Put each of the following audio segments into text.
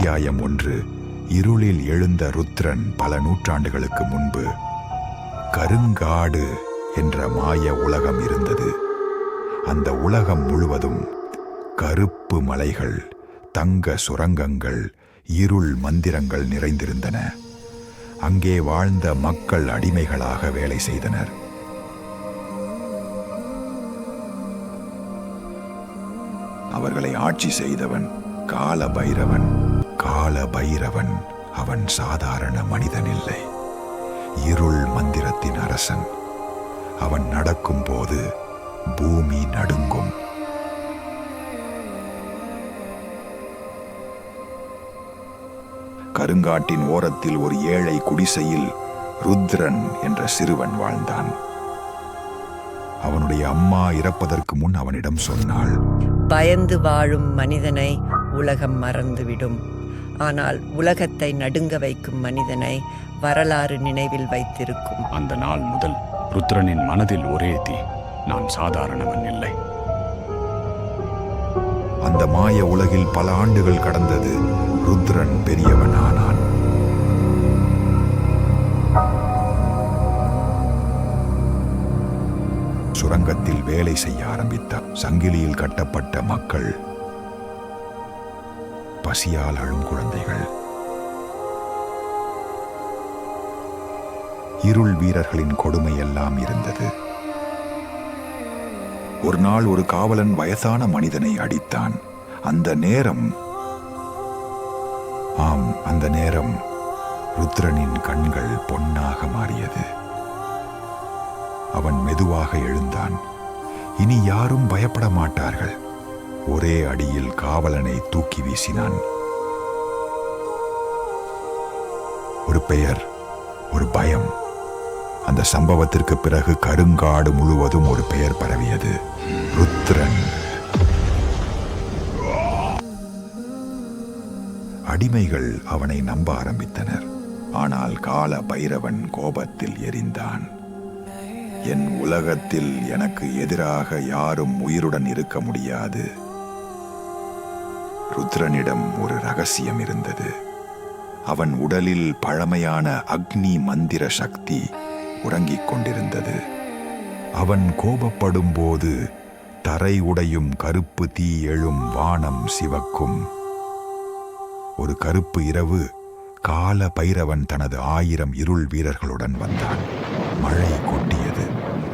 அத்தியாயம் 1. இருளில் எழுந்த ருத்ரன். பல நூற்றாண்டுகளுக்கு முன்பு கருங்காடு என்ற மாய உலகம் இருந்தது. அந்த உலகம் முழுவதும் கருப்பு மலைகள், தங்க சுரங்கங்கள், இருள் மந்திரங்கள் நிறைந்திருந்தன. அங்கே வாழ்ந்த மக்கள் அடிமைகளாக வேலை செய்தனர். அவர்களை ஆட்சி செய்தவன் காலபைரவன். காலபைரவன் அவன் சாதாரண மனிதனில்லை, இருள் மந்திரத்தின் அரசன். அவன் நடக்கும் போது பூமி நடுங்கும். கருங்காட்டின் ஓரத்தில் ஒரு ஏழை குடிசையில் ருத்ரன் என்ற சிறுவன் வாழ்ந்தான். அவனுடைய அம்மா இறப்பதற்கு முன் அவனிடம் சொன்னாள், பயந்து வாழும் மனிதனை உலகம் மறந்துவிடும், ஆனால் உலகத்தை நடுங்க வைக்கும் மனிதனை வரலாறு நினைவில் வைத்திருக்கும். அந்த நாள் முதல் ருத்ரனின் மனதில் ஒரே தீ, நான் சாதாரணவன் இல்லை. அந்த மாய உலகில் பல ஆண்டுகள் கடந்தது. ருத்ரன் பெரியவன் ஆனான். சுரங்கத்தில் வேலை செய்ய ஆரம்பித்தார். சங்கிலியில் கட்டப்பட்ட மக்கள், பசியால் அழும் குழந்தைகள், இருள் வீரர்களின் கொடுமை எல்லாம் இருந்தது. ஒரு நாள் ஒரு காவலன் வயசான மனிதனை அடித்தான். அந்த நேரம் ருத்ரனின் கண்கள் பொன்னாக மாறியது. அவன் மெதுவாக எழுந்தான். இனி யாரும் பயப்பட மாட்டார்கள். ஒரே அடியில் காவலனை தூக்கி வீசினான். ஒரு பெயர், ஒரு பயம். அந்த சம்பவத்திற்கு பிறகு கருங்காடு முழுவதும் ஒரு பெயர் பரவியது, ருத்ரன். அடிமைகள் அவனை நம்ப ஆரம்பித்தனர். ஆனால் கால பைரவன் கோபத்தில் எரிந்தான். என் உலகத்தில் எனக்கு எதிராக யாரும் உயிருடன் இருக்க முடியாது. ருத்ரனிடம் ஒரு ரகசியம் இருந்தது. அவன் உடலில் பழமையான அக்னி மந்திர சக்தி உறங்கிக் கொண்டிருந்தது. அவன் கோபப்படும் போது தரை உடையும், கருப்பு தீ எழும், வானம் சிவக்கும். ஒரு கருப்பு இரவு கால பைரவன் தனது 1000 இருள் வீரர்களுடன் வந்தான். மழை கொட்டியது,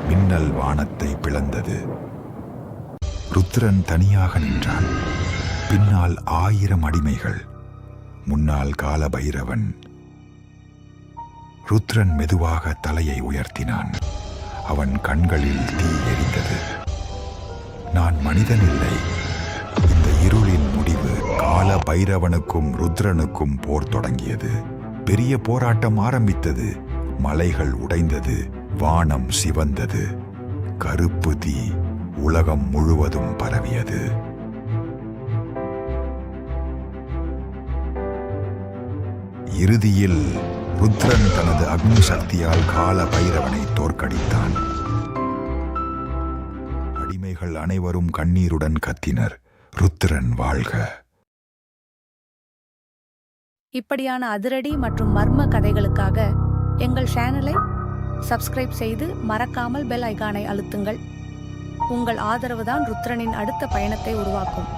மின்னல் வானத்தை பிளந்தது. ருத்ரன் தனியாக நின்றான். பின்னால் 1000 அடிமைகள், முன்னால் கால பைரவன். ருத்ரன் மெதுவாக தலையை உயர்த்தினான். அவன் கண்களில் தீ எரிந்தது. நான் மனிதன் இல்லை. இந்த இருளின் முடிவு. கால பைரவனுக்கும் ருத்ரனுக்கும் போர் தொடங்கியது. பெரிய போராட்டம் ஆரம்பித்தது. மலைகள் உடைந்தது, வானம் சிவந்தது, கருப்பு தீ உலகம் முழுவதும் பரவியது. இறுதியில் ருத்ரன் தனது அக்னி சக்தியால் கால பைரவனை தோற்கடித்தான். அடிமைகள் அனைவரும் கண்ணீருடன் கத்தினர், ருத்ரன் வாழ்க. இப்படியான அதிரடி மற்றும் மர்ம கதைகளுக்காக எங்கள் சேனலை சப்ஸ்கிரைப் செய்து மறக்காமல் பெல் ஐகானை அழுத்துங்கள். உங்கள் ஆதரவுதான் ருத்ரனின் அடுத்த பயணத்தை உருவாக்கும்.